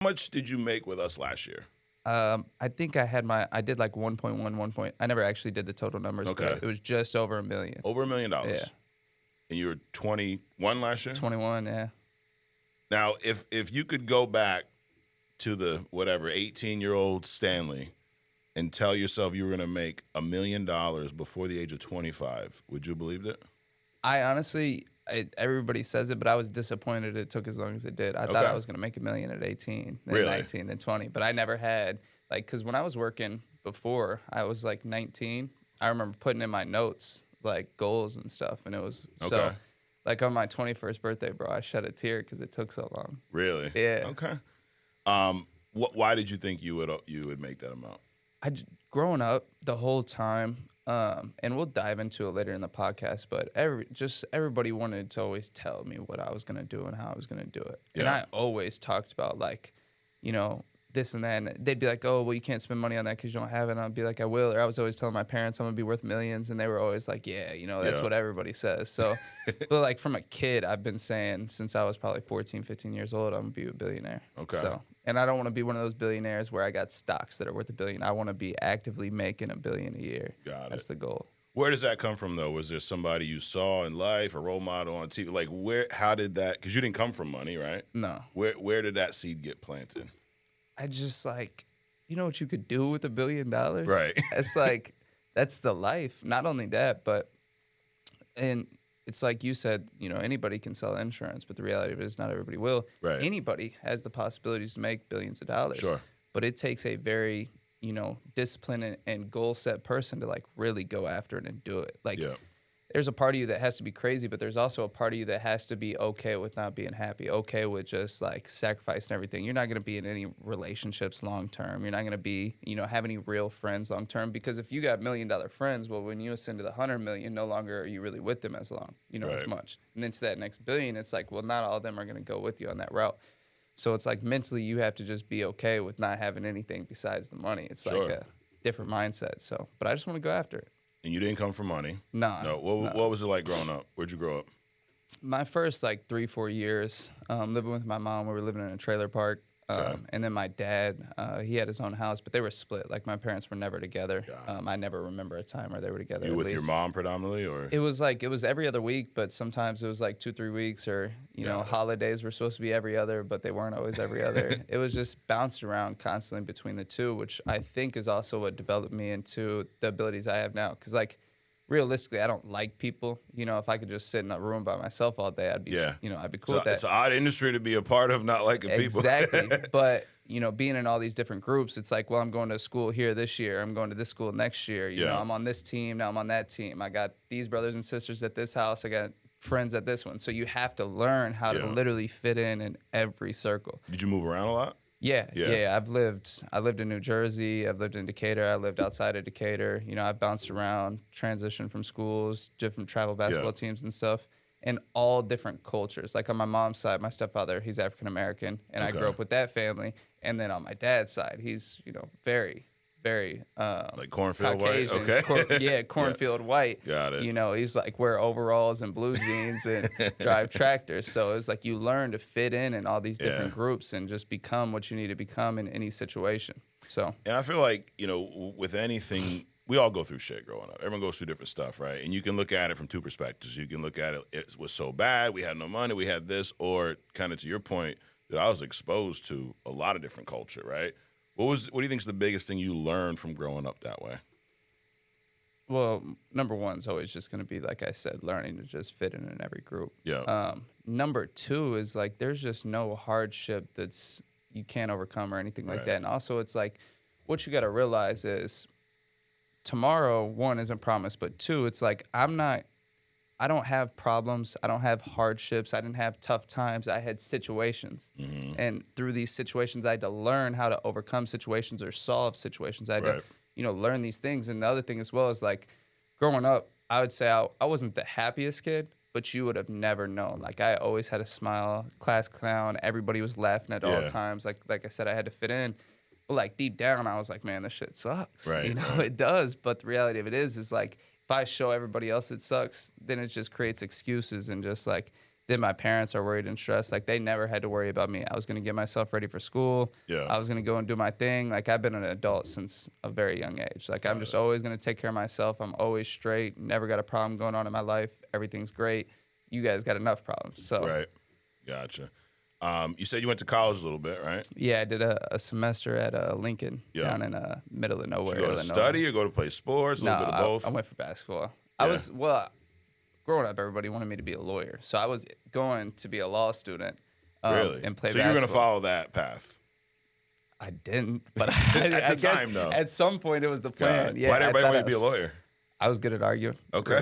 much did you make with us last year? I think I did like 1.1, I never actually did the total numbers, Okay. but it was just over $1 million. Over $1 million. Yeah. And you were 21 last year? 21, yeah. Now, if you could go back to the 18-year-old Stanley and tell yourself you were going to make $1 million before the age of 25, would you believe it? I honestly, everybody says it, but I was disappointed it took as long as it did. I thought I was going to make $1 million at 18, then Really? 19, then 20, but I never had, like, because when I was working before, I was like 19. I remember putting in my notes, like, goals and stuff, and it was so, like, on my 21st birthday, bro, I shed a tear because it took so long. Really? Yeah. Okay. Why did you think you would make that amount? Growing up the whole time, and we'll dive into it later in the podcast, but everybody wanted to always tell me what I was going to do and how I was going to do it. Yeah. And I always talked about, like, you know, this and that. And they'd be like, oh, well, you can't spend money on that because you don't have it. And I'd be like, I will. Or I was always telling my parents I'm going to be worth millions. And they were always like, yeah, you know, that's what everybody says. So, but like from a kid, I've been saying since I was probably 14, 15 years old, I'm going to be a billionaire. Okay. So, and I don't want to be one of those billionaires where I got stocks that are worth $1 billion. I want to be actively making $1 billion a year. That's the goal. Where does that come from, though? Was there somebody you saw in life, a role model on TV? Like, how did that, because you didn't come from money, right? No. Where did that seed get planted? I just, like, you know what you could do with $1 billion? Right. It's like, that's the life. Not only that, but, and it's like you said, you know, anybody can sell insurance, but the reality of it is not everybody will. Right. Anybody has the possibilities to make billions of dollars. Sure. But it takes a very, you know, disciplined and goal set person to, like, really go after it and do it. Like, there's a part of you that has to be crazy, but there's also a part of you that has to be okay with not being happy, okay with just, like, sacrificing everything. You're not going to be in any relationships long term. You're not going to be, you know, have any real friends long term, because if you got $1 million friends, well, when you ascend to the 100 million, no longer are you really with them as long, you know, as much. And then to that next billion, it's like, well, not all of them are going to go with you on that route. So it's like mentally you have to just be okay with not having anything besides the money. It's like a different mindset. So, but I just want to go after it. And you didn't come from money? No. What was it like growing up? Where'd you grow up? My first, like, 3-4 years, living with my mom, we were living in a trailer park. And then my dad, he had his own house, but they were split. Like, my parents were never together. I never remember a time where they were together. You with your mom predominantly, or? It was every other week, but sometimes it was like 2-3 weeks, or, you know, holidays were supposed to be every other, but they weren't always every other. It was just bounced around constantly between the two, which I think is also what developed me into the abilities I have now. Because, like, realistically, I don't like people. You know, if I could just sit in a room by myself all day, I'd be, you know, I'd be cool with that. It's an odd industry to be a part of, not liking people. Exactly. But, you know, being in all these different groups, it's like, well, I'm going to school here this year. I'm going to this school next year. You know, I'm on this team. Now I'm on that team. I got these brothers and sisters at this house. I got friends at this one. So you have to learn how to literally fit in every circle. Did you move around a lot? Yeah. I lived in New Jersey. I've lived in Decatur. I lived outside of Decatur. You know, I bounced around, transitioned from schools, different travel basketball teams and stuff, and all different cultures. Like, on my mom's side, my stepfather, he's African American, and I grew up with that family. And then on my dad's side, he's, you know, very, very like cornfield Caucasian. white. Okay. Cornfield white. Got it. You know, he's like wear overalls and blue jeans and drive tractors. So it's like you learn to fit in all these different groups and just become what you need to become in any situation. So, and I feel like, you know, with anything, we all go through shit growing up. Everyone goes through different stuff, right? And you can look at it from two perspectives. You can look at it was so bad, we had no money, we had this, or kind of to your point, that I was exposed to a lot of different culture, right? What do you think is the biggest thing you learned from growing up that way? Well, number one is always just going to be, like I said, learning to just fit in every group. Yeah. Number two is, like, there's just no hardship that's you can't overcome or anything like that. And also, it's like, what you got to realize is tomorrow, one, isn't promised, but two, it's like I don't have problems. I don't have hardships. I didn't have tough times. I had situations. And through these situations, I had to learn how to overcome situations or solve situations. I had to, you know, learn these things. And the other thing as well is, like, growing up, I would say I wasn't the happiest kid, but you would have never known. Like, I always had a smile, class clown. Everybody was laughing at all times. Like I said, I had to fit in. But, like, deep down, I was like, man, this shit sucks. You know, it does. But the reality of it is like, if I show everybody else it sucks, then it just creates excuses and just, like, Then my parents are worried and stressed. Like, they never had to worry about me. I was going to get myself ready for school. Yeah. I was going to go and do my thing. Like, I've been an adult since a very young age. Like, I'm just always going to take care of myself. I'm always straight. Never got a problem going on in my life. Everything's great. You guys got enough problems. So Right. Gotcha. You said you went to college a little bit, right? yeah, I did a semester at Lincoln down in middle of nowhere. Did you go to study or go to play sports? A little bit of both? I went for basketball. Growing up, everybody wanted me to be a lawyer. So I was going to be a law student Really? and play so basketball. you're going to follow that path? I didn't, but At the time, though. At some point it was the plan. Yeah, why did everybody want you to be a lawyer? I was good at arguing. Okay.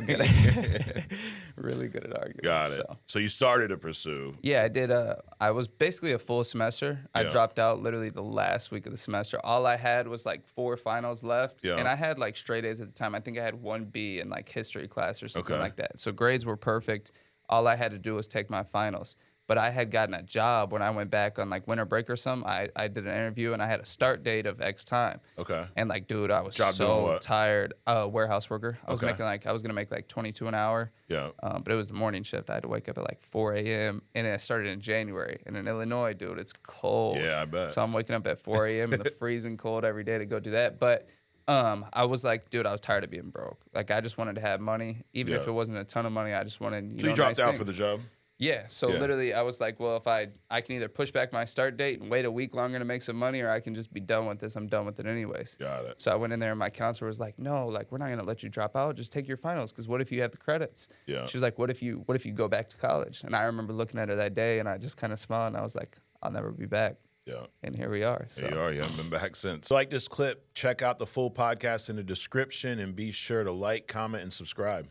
Really good at arguing. Got it. So you started to pursue. Yeah, I did. I was basically a full semester. I dropped out literally the last week of the semester. All I had was like 4 finals left. Yeah. And I had like straight A's at the time. I think I had 1 B in like history class or something like that. So grades were perfect. All I had to do was take my finals. But I had gotten a job when I went back on like winter break or something. I did an interview and I had a start date of X time. Okay. And like, dude, I was so tired. Warehouse worker. I was making I was gonna make like 22 an hour. Yeah. But it was the morning shift. I had to wake up at like 4 a.m. and I started in January. And in Illinois, dude, it's cold. Yeah, I bet. So I'm waking up at 4 a.m. in the freezing cold every day to go do that. But I was like, dude, I was tired of being broke. Like, I just wanted to have money, even if it wasn't a ton of money. I just wanted, you dropped out for the job? Yeah. So literally, I was like, well, if I can either push back my start date and wait a week longer to make some money, or I can just be done with this. I'm done with it anyways. Got it. So I went in there and my counselor was like, no, like, we're not going to let you drop out. Just take your finals. Because what if you have the credits? Yeah. She was like, what if you go back to college? And I remember looking at her that day and I just kind of smiled and I was like, I'll never be back. Yeah. And here we are. So. Here you are. You haven't been back since. So like this clip, check out the full podcast in the description and be sure to like, comment, and subscribe.